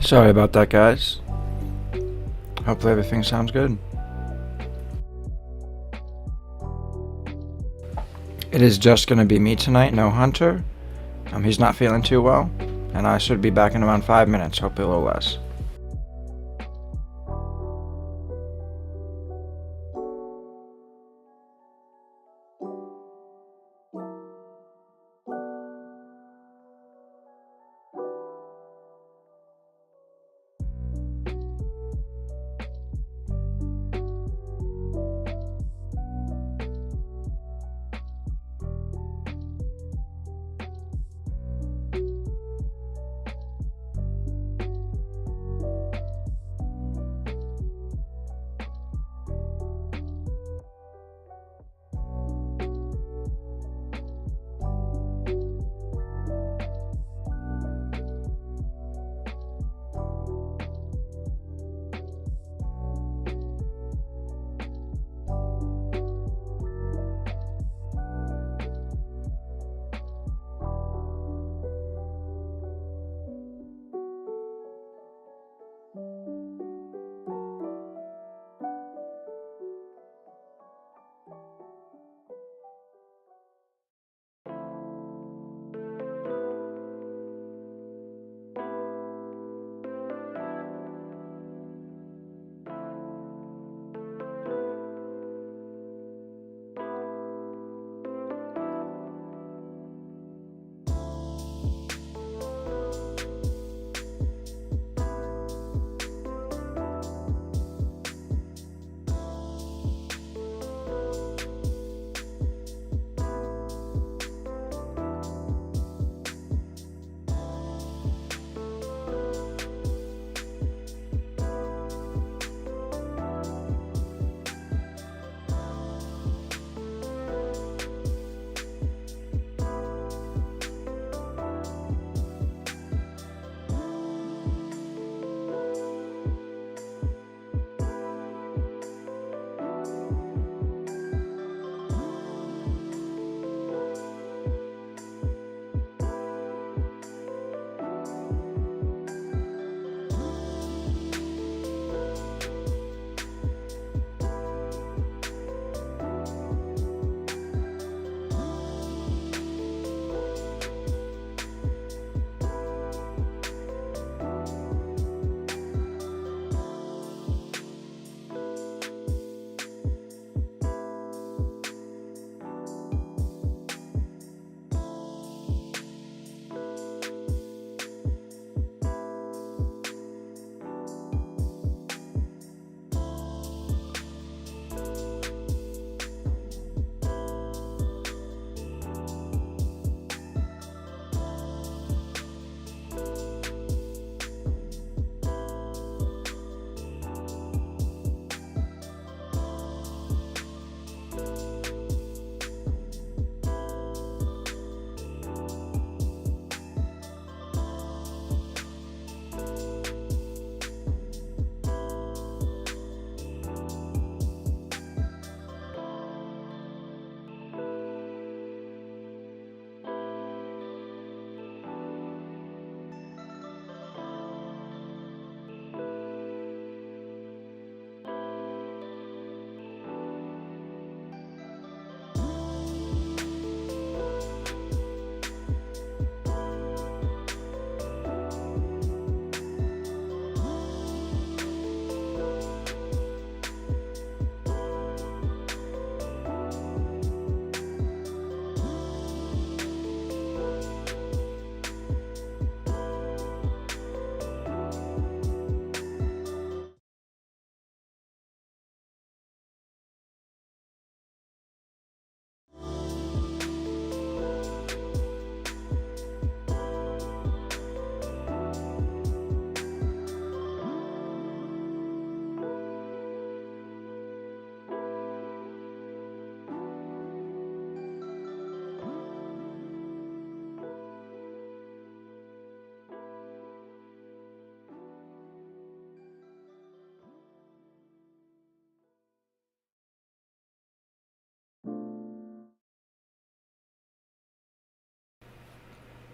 Sorry about that, guys. Hopefully everything sounds good. It is just gonna be me tonight, no Hunter. He's not feeling too well, and I should be back in around 5 minutes, hopefully a little less.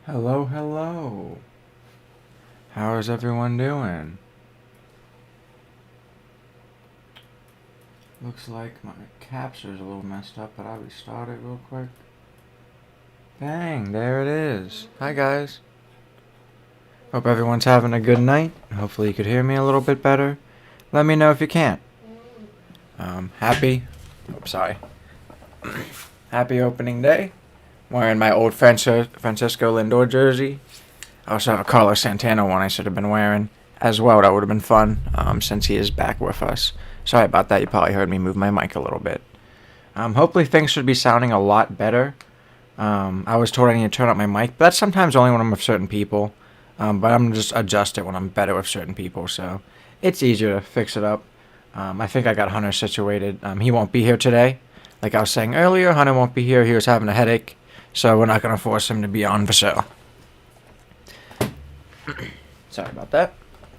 Hello, hello. How is everyone doing? Looks like my capture's a little messed up, but I'll restart it real quick. Bang, there it is. Hi guys. Hope everyone's having a good night. Hopefully you could hear me a little bit better. Let me know if you can't. Happy opening day. Wearing my old Francisco Lindor jersey. I also have a Carlos Santana one I should have been wearing as well. That would have been fun, since he is back with us. Sorry about that. You probably heard me move my mic a little bit. Hopefully things should be sounding a lot better. I was told I need to turn up my mic, but that's sometimes only when I'm with certain people. But I'm going to just adjust it when I'm better with certain people, so it's easier to fix it up. I think I got Hunter situated. He won't be here today. Like I was saying earlier, Hunter won't be here. He was having a headache, so we're not going to force him to be on for sure. Sorry about that.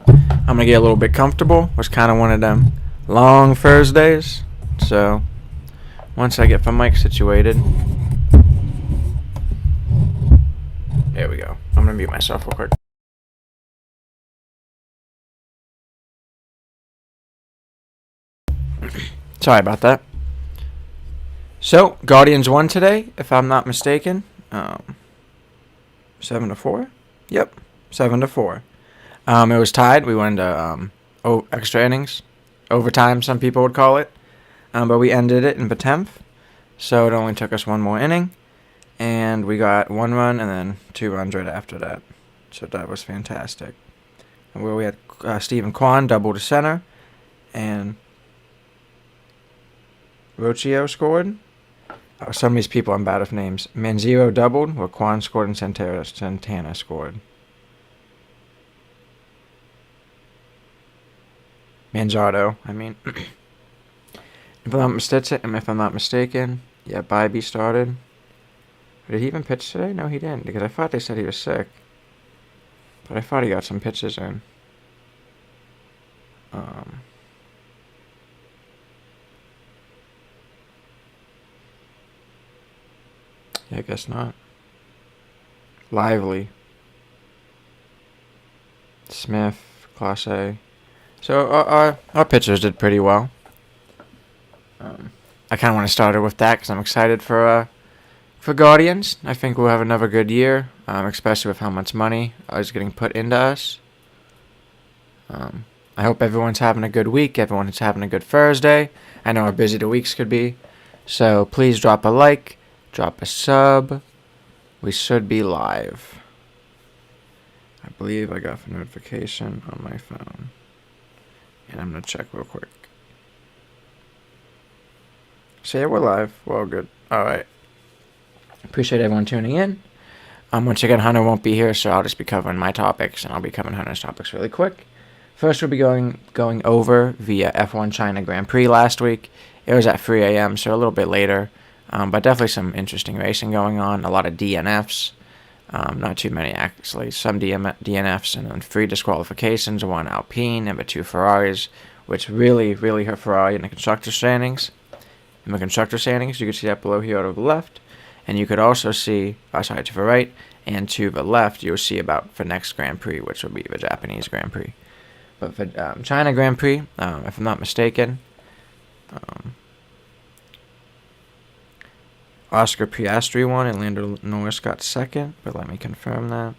I'm going to get a little bit comfortable. It was kind of one of them long Thursdays, so once I get my mic situated, there we go. I'm going to mute myself real quick. Sorry about that. So, Guardians won today, if I'm not mistaken. 7-4? Yep, 7-4. It was tied. We went into extra innings. Overtime, some people would call it. But we ended it in the 10th. So it only took us one more inning. And we got 1 run and then 2 runs right after that. So that was fantastic. And where we had Stephen Kwan double to center. And Rocio scored. Some of these people I'm bad with names. Manziro doubled, where Kwan scored and Santana scored. Manzardo, I mean. If I'm not mistaken, yeah, Bybee started. Did he even pitch today? No, he didn't, because I thought they said he was sick. But I thought he got some pitches in. Yeah, I guess not. Lively. Smith, Class A. So our pitchers did pretty well. I kind of want to start it with that because I'm excited for Guardians. I think we'll have another good year, especially with how much money is getting put into us. I hope everyone's having a good week. Everyone's having a good Thursday. I know how busy the weeks could be. So please drop a like, drop a sub. We should be live. I believe I got a notification on my phone. And I'm going to check real quick. So yeah, we're live. We're all good. Alright. Appreciate everyone tuning in. Once again, Hunter won't be here, so I'll just be covering my topics, and I'll be covering Hunter's topics really quick. First, we'll be going over the F1 China Grand Prix last week. It was at 3 a.m., so a little bit later. But definitely some interesting racing going on. A lot of DNFs. Not too many, actually. Some DNFs and then 3 disqualifications. 1 Alpine and the 2 Ferraris, which really, really hurt Ferrari in the constructor standings. In the constructor standings, you can see that below here to the left. And you could also see, to the right, and to the left, you'll see about the next Grand Prix, which will be the Japanese Grand Prix. But for China Grand Prix, if I'm not mistaken, Oscar Piastri won and Lando Norris got second, but let me confirm that.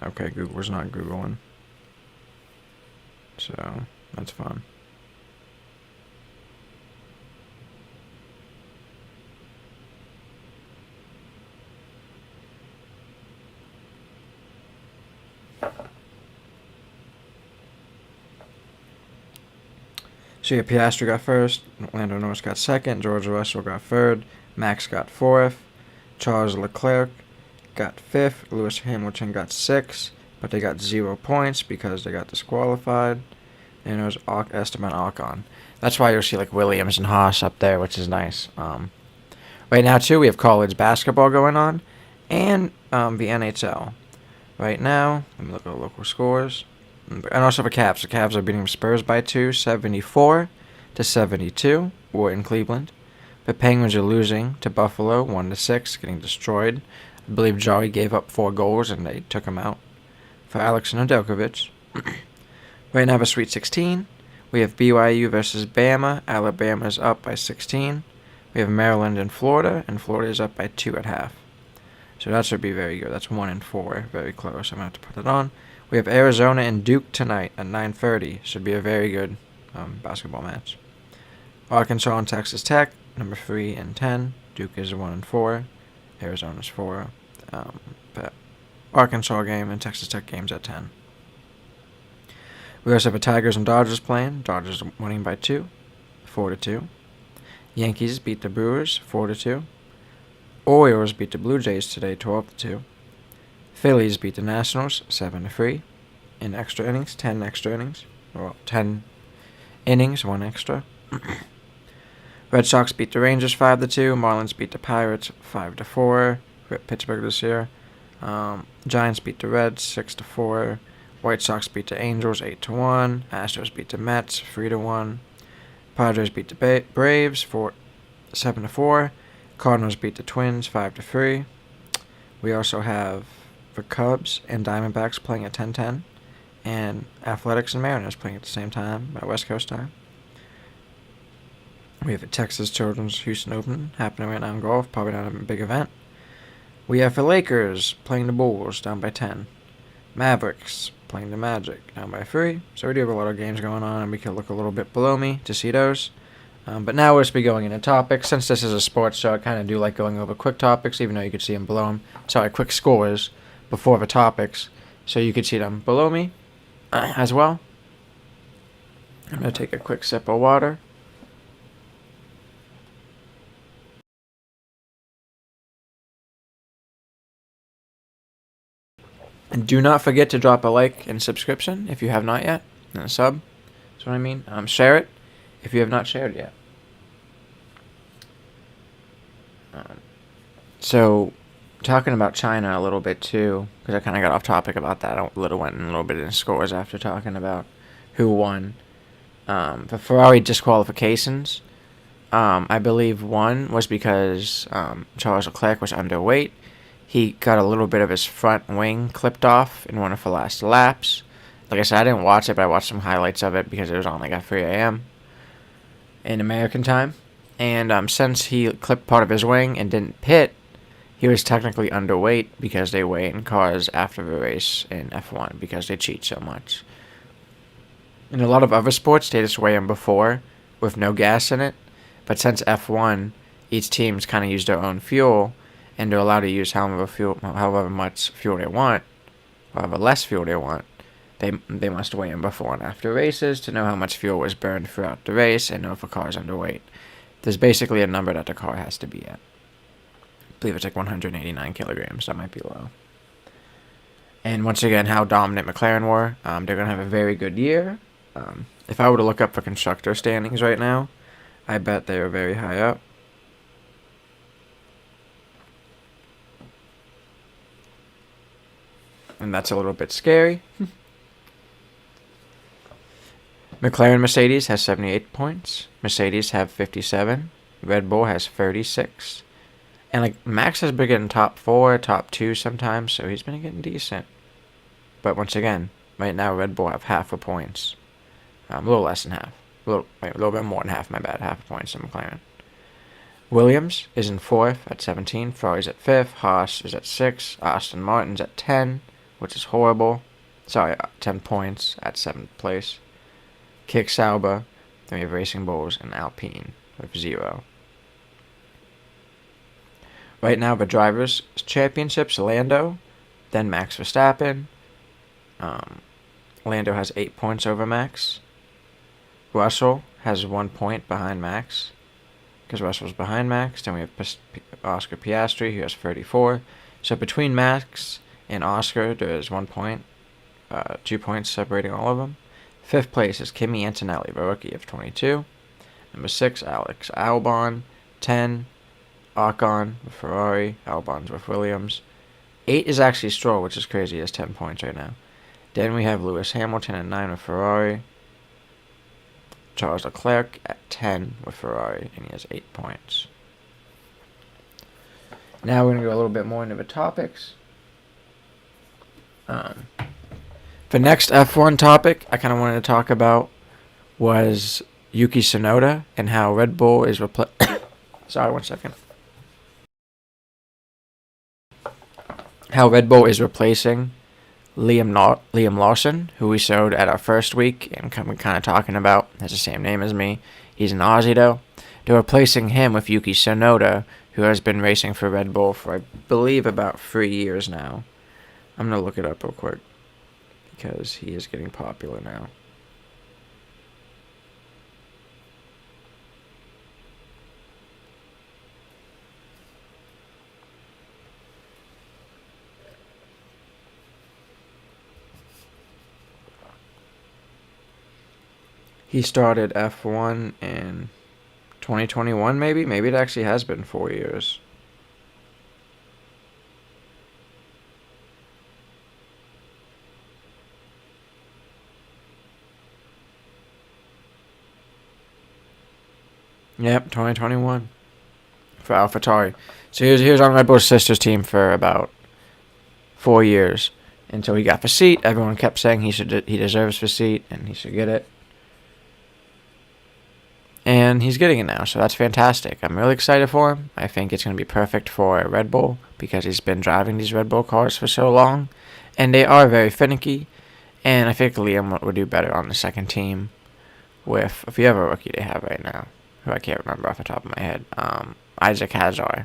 Okay, Google's not Googling. So, that's fun. So yeah, Piastri got first, Lando Norris got second, George Russell got third, Max got fourth, Charles Leclerc got fifth, Lewis Hamilton got sixth, but they got 0 points because they got disqualified, and it was Esteban Ocon. That's why you'll see like Williams and Haas up there, which is nice. Right now too, we have college basketball going on, and the NHL. Right now, let me look at the local scores. And also the Cavs. The Cavs are beating Spurs by 2, 74-72. We're in Cleveland. The Penguins are losing to Buffalo 1-6, getting destroyed. I believe Jari gave up 4 goals and they took him out for Alex Nedeljkovic. Right now, the Sweet 16. We have BYU versus Bama. Alabama's up by 16. We have Maryland and Florida is up by 2 at half. So that should be very good. That's 1-4, very close. I'm going to have to put it on. We have Arizona and Duke tonight at 9:30. Should be a very good basketball match. Arkansas and Texas Tech, number 3 and 10. Duke is 1-4. Arizona's 4. But Arkansas game and Texas Tech games at 10. We also have the Tigers and Dodgers playing. Dodgers winning by 2, 4-2. Yankees beat the Brewers 4-2. Orioles beat the Blue Jays today 12-2. Phillies beat the Nationals 7-3. In extra innings, 10 extra innings. Well, 10 innings, 1 extra. Red Sox beat the Rangers 5-2. Marlins beat the Pirates 5-4. Pittsburgh this year. Giants beat the Reds 6-4. White Sox beat the Angels 8-1. Astros beat the Mets 3-1. Padres beat the Braves 7-4. Cardinals beat the Twins 5-3. We also have the Cubs and Diamondbacks playing at 10:10, and Athletics and Mariners playing at the same time by West Coast time. We have the Texas Children's Houston Open happening right now in golf, probably not a big event. We have the Lakers playing the Bulls down by 10. Mavericks playing the Magic down by 3. So we do have a lot of games going on, and we can look a little bit below me to see those. But now we'll just be going into topics. Since this is a sports show, I kind of do like going over quick topics, even though you could see them below them. Sorry, quick scores before the topics, so you could see them below me as well. I'm going to take a quick sip of water. And do not forget to drop a like and subscription if you have not yet, and a sub. That's what I mean. Share it if you have not shared yet. So, talking about China a little bit too, because I kind of got off topic about that. I went a little bit in scores after talking about who won. The Ferrari disqualifications, I believe one was because Charles Leclerc was underweight. He got a little bit of his front wing clipped off in one of the last laps. Like I said, I didn't watch it, but I watched some highlights of it because it was on like at 3 a.m. in American time. And since he clipped part of his wing and didn't pit, he was technically underweight because they weigh in cars after the race in F1 because they cheat so much. In a lot of other sports, they just weigh in before with no gas in it. But since F1, each team's kind of use their own fuel, and they're allowed to use however much fuel they want, however less fuel they want. They must weigh in before and after races to know how much fuel was burned throughout the race and know if a car is underweight. There's basically a number that the car has to be at. I believe it's like 189 kilograms. That might be low. And once again, how dominant McLaren were. They're going to have a very good year. If I were to look up the constructor standings right now, I bet they are very high up. And that's a little bit scary. McLaren Mercedes has 78 points. Mercedes have 57. Red Bull has 36. And like Max has been getting top 4, top 2 sometimes, so he's been getting decent. But once again, right now Red Bull have half the points. A little less than half. A little bit more than half, my bad. Half the points than McLaren. Williams is in 4th at 17. Ferrari's at 5th. Haas is at 6. Aston Martin's at 10, which is horrible. 10 points at 7th place. Kick Sauber, then we have Racing Bulls and Alpine with 0. Right now, the Drivers' Championships, Lando, then Max Verstappen. Lando has 8 points over Max. Russell has 1 point behind Max, because Russell's behind Max. Then we have Oscar Piastri, who has 34. So between Max and Oscar, there's 1 point, 2 points separating all of them. 5th place is Kimi Antonelli, the rookie of 22. Number 6, Alex Albon. 10, Ocon with Ferrari. Albon's with Williams. 8 is actually Stroll, which is crazy. He has 10 points right now. Then we have Lewis Hamilton at 9 with Ferrari. Charles Leclerc at 10 with Ferrari, and he has 8 points. Now we're going to go a little bit more into the topics. The next F1 topic I kind of wanted to talk about was Yuki Tsunoda and how Red Bull is Sorry, 1 second. How Red Bull is replacing Liam Lawson, who we showed at our first week and kind of talking about. Has the same name as me. He's an Aussie though. They're replacing him with Yuki Tsunoda, who has been racing for Red Bull for, I believe, about 3 years now. I'm going to look it up real quick because he is getting popular now. He started F1 in 2021, maybe? Maybe it actually has been 4 years. Yep, 2021 for AlphaTauri. So he was on Red Bull's sister's team for about 4 years until he got the seat. Everyone kept saying he deserves the seat and he should get it. And he's getting it now, so that's fantastic. I'm really excited for him. I think it's going to be perfect for Red Bull because he's been driving these Red Bull cars for so long. And they are very finicky. And I think Liam would do better on the second team with, if you have a rookie they have right now, who I can't remember off the top of my head, Isaac Hazard.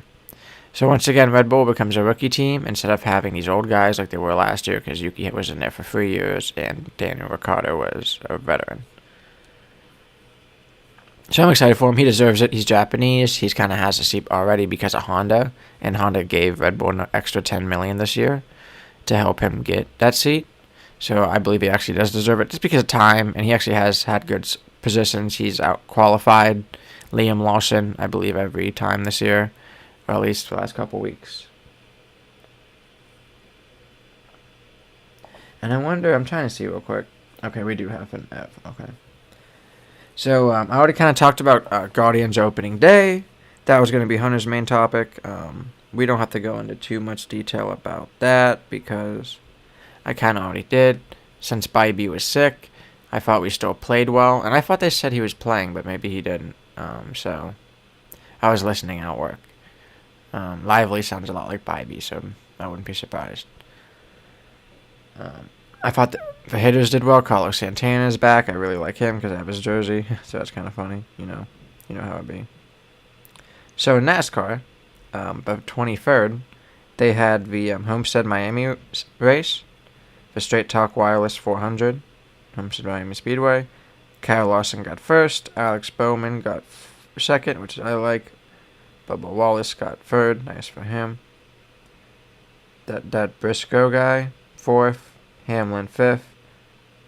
So once again, Red Bull becomes a rookie team instead of having these old guys like they were last year because Yuki was in there for 3 years and Daniel Ricciardo was a veteran. So I'm excited for him. He deserves it. He's Japanese. He's kind of has a seat already because of Honda, and Honda gave Red Bull an extra $10 million this year to help him get that seat. So I believe he actually does deserve it just because of time, and he actually has had good positions. He's out qualified Liam Lawson, I believe, every time this year, or at least for the last couple weeks. And I wonder, I'm trying to see real quick. Okay, we do have an F. Okay. So I already kind of talked about Guardians opening day. That was going to be Hunter's main topic. We don't have to go into too much detail about that because I kind of already did. Since Bybee was sick, I thought we still played well. And I thought they said he was playing, but maybe he didn't. So I was listening at work. Lively sounds a lot like Bybee, so I wouldn't be surprised. I thought the hitters did well. Carlos Santana's back. I really like him because I have his jersey, so that's kind of funny. You know how it be. So in NASCAR, the 23rd, they had the Homestead Miami race, the Straight Talk Wireless 400, Homestead Miami Speedway. Kyle Larson got first. Alex Bowman got second, which I like. Bubba Wallace got third. Nice for him. That Briscoe guy, fourth. Hamlin 5th,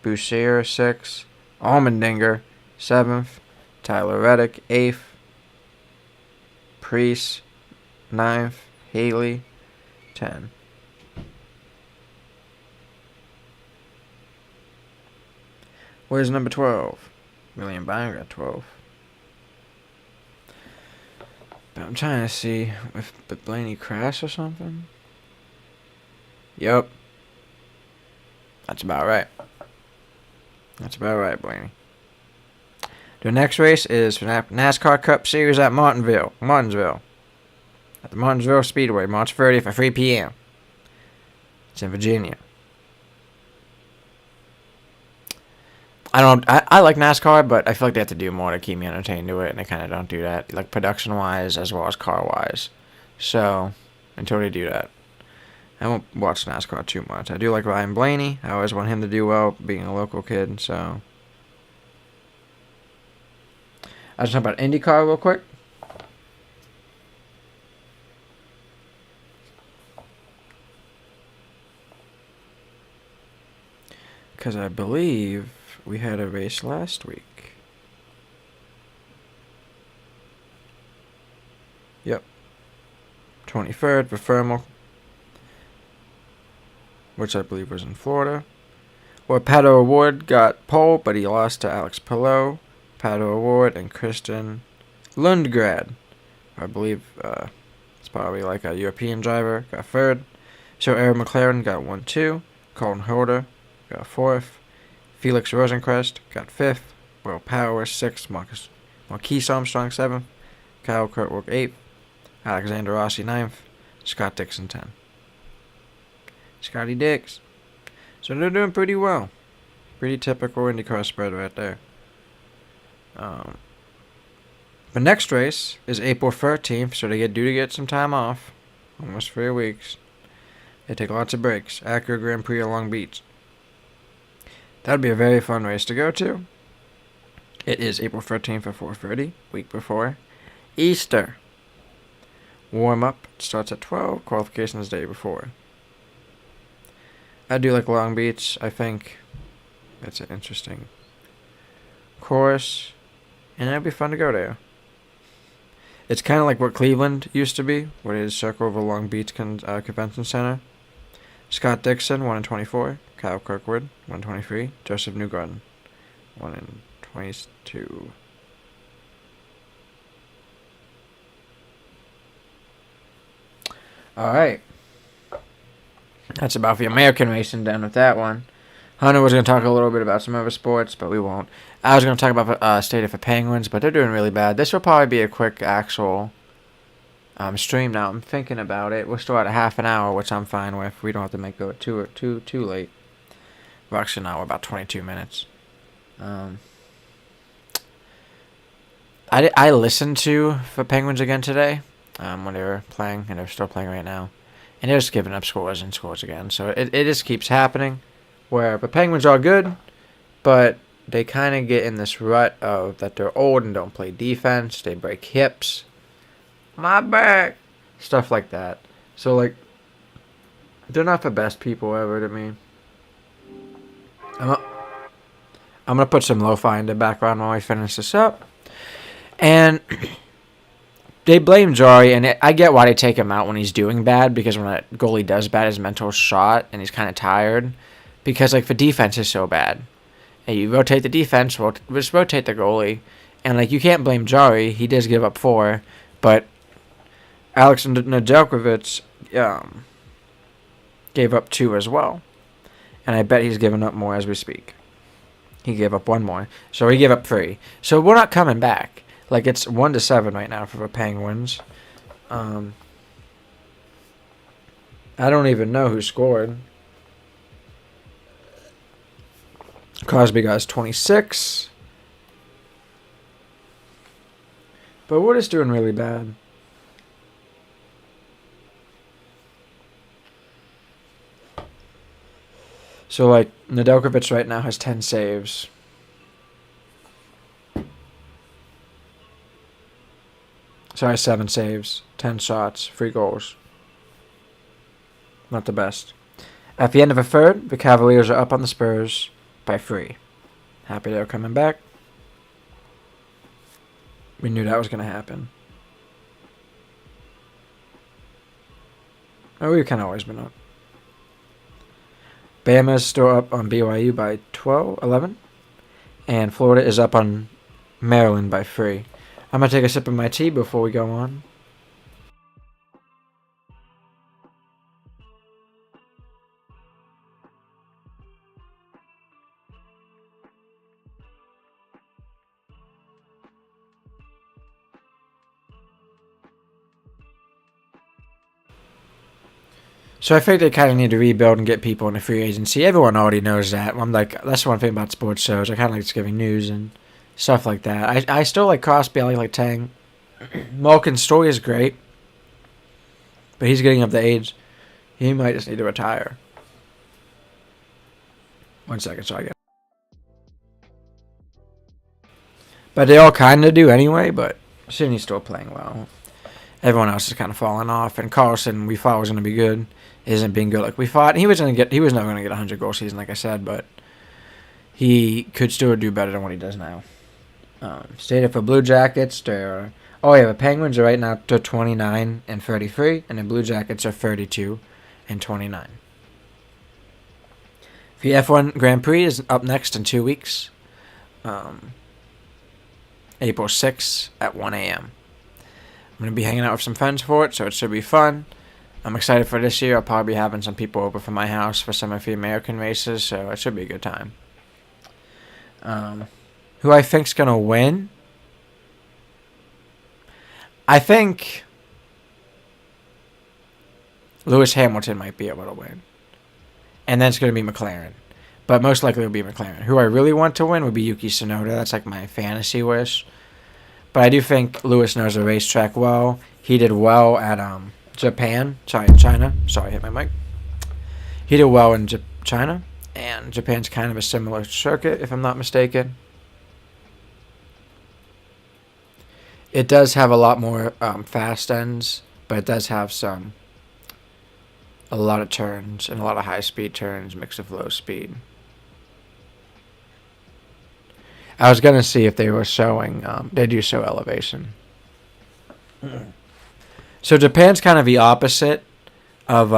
Boucher 6th, Allmendinger 7th, Tyler Reddick 8th, Priest 9th, Haley 10. Where's number 12? William Byron got 12. But I'm trying to see if Blaney crashed or something. Yep. That's about right. That's about right, Blaney. The next race is for NASCAR Cup Series at Martinsville. At the Martinsville Speedway, March 30th at 3 p.m. It's in Virginia. I like NASCAR, but I feel like they have to do more to keep me entertained to it, and they kind of don't do that, like production-wise as well as car-wise. So, until they do that, I won't watch NASCAR too much. I do like Ryan Blaney. I always want him to do well, being a local kid, so. I just talk about IndyCar real quick. Because I believe we had a race last week. Yep. 23rd for Thermal, which I believe was in Florida, where Pato O'Ward got pole, but he lost to Alex Palou, Pato O'Ward, and Christian Lundgren. I believe it's probably like a European driver, got third. So Aaron McLaren got 1-2. Colin Holder got fourth. Felix Rosencrest got fifth. Will Power 6th. Marquise Armstrong 7th. Kyle Kurtwood 8th. Alexander Rossi 9th. Scott Dixon 10th. Scotty Dix. So they're doing pretty well. Pretty typical IndyCar spread right there. The next race is April 13th, so they due to get some time off. Almost 3 weeks. They take lots of breaks. Acura Grand Prix of Long Beach. That'd be a very fun race to go to. It is April 13th at 4:30, week before Easter. Warm-up starts at 12, qualification is the day before. I do like Long Beach. I think it's an interesting course, and it'd be fun to go there. It's kind of like what Cleveland used to be, what is Circle of Long Beach Convention Center. Scott Dixon, 1-24. Kyle Kirkwood, 1-23. Joseph Newgarden, 1-22. All right. That's about the American racing done with that one. Hunter was going to talk a little bit about some other sports, but we won't. I was going to talk about State of the Penguins, but they're doing really bad. This will probably be a quick actual stream now. I'm thinking about it. We're still at a half an hour, which I'm fine with. We don't have to make it too late. Well, actually, now we're about 22 minutes. I listened to the Penguins again today when they were playing, and they're still playing right now. And they're just giving up scores and scores again. So it just keeps happening where the Penguins are good, but they kind of get in this rut of that they're old and don't play defense. They break hips. My back. Stuff like that. So, like, they're not the best people ever to me. I'm going to put some lo-fi in the background while I finish this up. And they blame Jari, and I get why they take him out when he's doing bad, because when a goalie does bad, his mental's shot, and he's kind of tired. Because, like, the defense is so bad. And you rotate the defense, just rotate the goalie. And, like, you can't blame Jari. He does give up 4. But Alex Nedeljkovic gave up 2 as well. And I bet he's giving up more as we speak. He gave up 1 more. So he gave up 3. So we're not coming back. Like, it's 1-7 right now for the Penguins. I don't even know who scored. Crosby got 26. But we're just doing really bad. So, like, Nedeljkovic right now has 10 saves. Sorry, 7 saves, 10 shots, 3 goals. Not the best. At the end of a third, the Cavaliers are up on the Spurs by 3. Happy they're coming back. We knew that was going to happen. Oh, we've kind of always been up. Bama's still up on BYU by 11. And Florida is up on Maryland by 3. I'm going to take a sip of my tea before we go on. So I think they kind of need to rebuild and get people in the free agency. Everyone already knows that. I'm like, that's the one thing about sports shows. I kind of like just giving news and stuff like that. I still like Crosby. I like Tang. Malkin's story is great. But he's getting up the age. He might just need to retire. 1 second, so I get. But they all kind of do anyway, but Sidney's still playing well. Everyone else is kind of falling off. And Carlson, we thought was going to be good, isn't being good like we thought. He was never going to get a 100-goal season, like I said, but he could still do better than what he does now. Stated for Blue Jackets, the Penguins are right now to 29 and 33, and the Blue Jackets are 32 and 29. The F1 Grand Prix is up next in 2 weeks, April 6th at 1 a.m. I'm going to be hanging out with some friends for it, so it should be fun. I'm excited for this year. I'll probably be having some people over from my house for some of the American races, so it should be a good time. Who I think's going to win? I think Lewis Hamilton might be able to win. And then it's going to be McLaren. But most likely it'll be McLaren. Who I really want to win would be Yuki Tsunoda. That's like my fantasy wish. But I do think Lewis knows the racetrack well. He did well at China. Sorry, I hit my mic. He did well in China. And Japan's kind of a similar circuit, if I'm not mistaken. It does have a lot more fast ends, but it does have a lot of turns and a lot of high-speed turns mixed with low speed. I was going to see if they were showing, they do show elevation. So Japan's kind of the opposite of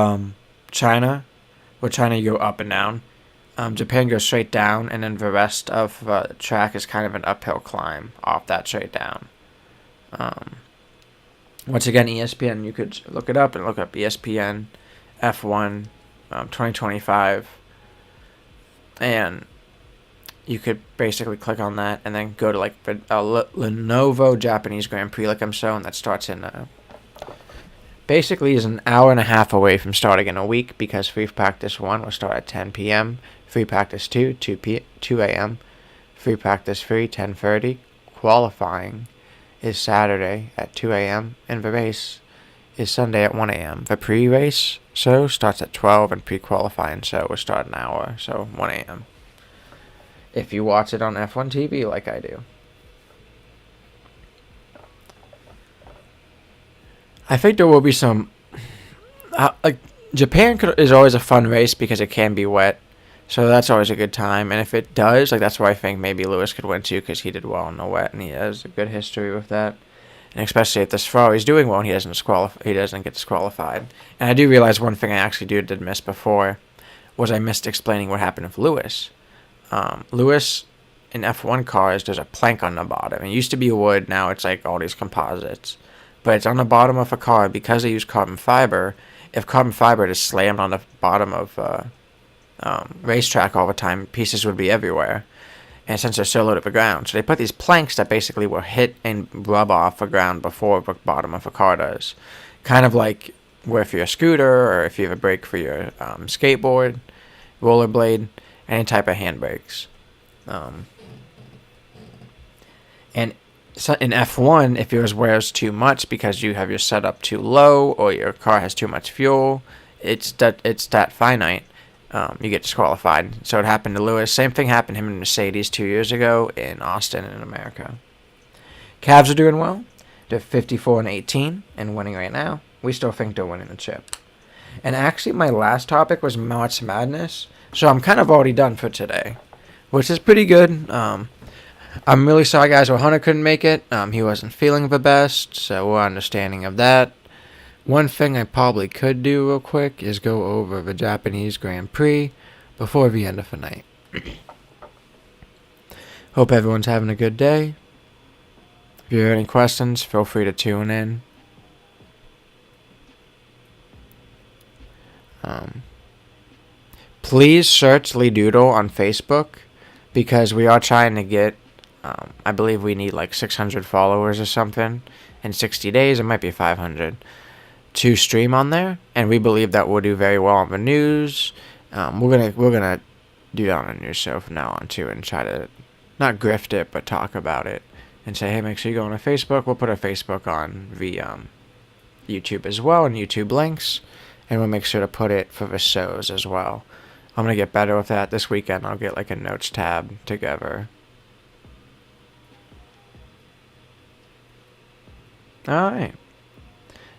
China, where China you go up and down. Japan goes straight down, and then the rest of the track is kind of an uphill climb off that straight down. Once again, ESPN, you could look it up and look up ESPN F1 2025, and you could basically click on that and then go to like a Lenovo Japanese Grand Prix like I'm showing that starts in basically is an hour and a half away from starting in a week, because free practice 1 will start at 10 p.m., free practice 2 2 a.m., free practice 3 10:30, qualifying is Saturday at 2 a.m., and the race is Sunday at 1 a.m. The pre-race show starts at 12, and pre-qualifying show will start an hour, so 1 a.m. if you watch it on F1 TV like I do. I think there will be some... Japan is always a fun race because it can be wet, so that's always a good time. And if it does, that's where I think maybe Lewis could win too, because he did well in the wet, and he has a good history with that. And especially if this Ferrari's doing well and he doesn't get disqualified. And I do realize one thing I actually did miss before was I missed explaining what happened with Lewis. Lewis in F1 cars, there's a plank on the bottom. It used to be wood, now it's like all these composites. But it's on the bottom of a car because they use carbon fiber. If carbon fiber is slammed on the bottom of racetrack all the time, pieces would be everywhere. And since they're so low to the ground, so they put these planks that basically will hit and rub off the ground before the bottom of a car does. Kind of like where if you're a scooter or if you have a brake for your skateboard, rollerblade, any type of handbrakes. And so in F1, if yours wears too much because you have your setup too low or your car has too much fuel, it's that finite. You get disqualified. So it happened to Lewis. Same thing happened to him in Mercedes 2 years ago in Austin in America. Cavs are doing well. They're 54-18 and winning right now. We still think they're winning the chip. And actually, my last topic was March Madness. So I'm kind of already done for today, which is pretty good. I'm really sorry, guys. Hunter couldn't make it. He wasn't feeling the best, so we're understanding of that. One thing I probably could do real quick is go over the Japanese Grand Prix before the end of the night. Hope everyone's having a good day. If you have any questions, feel free to tune in. Please search Lee Doodle on Facebook, because we are trying to get, I believe we need like 600 followers or something in 60 days. It might be 500 to stream on there, and we believe that we'll do very well on the news. We're gonna do that on a news show from now on too, and try to not grift it, but talk about it and say, hey, make sure you go on our Facebook. We'll put our Facebook on the YouTube as well, and YouTube links, and we'll make sure to put it for the shows as well. I'm gonna get better with that this weekend. I'll get like a notes tab together. All right.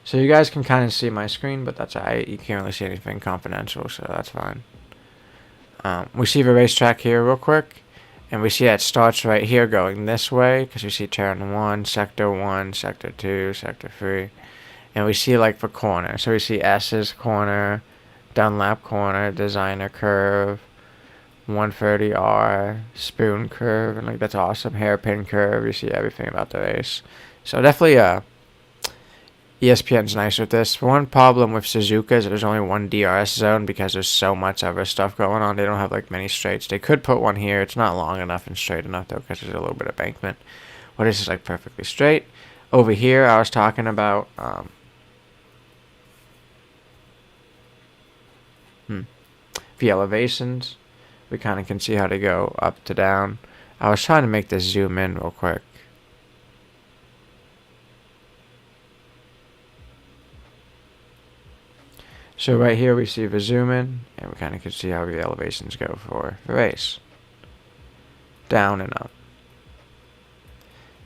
So you guys can kind of see my screen, but that's alright. You can't really see anything confidential, so that's fine. We see the racetrack here real quick, and we see that it starts right here going this way, because we see turn 1, sector 1, sector 2, sector 3, and we see like the corner. So we see S's corner, Dunlap corner, designer curve, 130R, spoon curve, and like that's awesome, hairpin curve. You see everything about the race. So definitely ESPN's nice with this. One problem with Suzuka is there's only one DRS zone because there's so much other stuff going on. They don't have like many straights. They could put one here. It's not long enough and straight enough though because there's a little bit of bankment. Well, this is like perfectly straight. Over here, I was talking about the elevations. We kind of can see how they go up to down. I was trying to make this zoom in real quick. So right here we see the zoom in, and we kind of can see how the elevations go for the race. Down and up.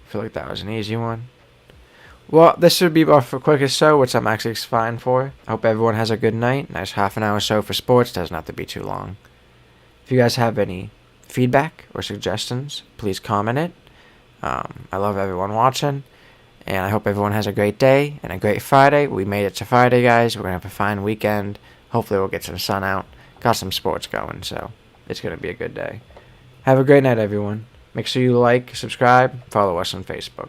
I feel like that was an easy one. Well, this should be our quickest show, which I'm actually fine for. I hope everyone has a good night. Nice half an hour show for sports. Doesn't have to be too long. If you guys have any feedback or suggestions, please comment it. I love everyone watching. And I hope everyone has a great day and a great Friday. We made it to Friday, guys. We're going to have a fine weekend. Hopefully we'll get some sun out. Got some sports going, so it's going to be a good day. Have a great night, everyone. Make sure you like, subscribe, follow us on Facebook.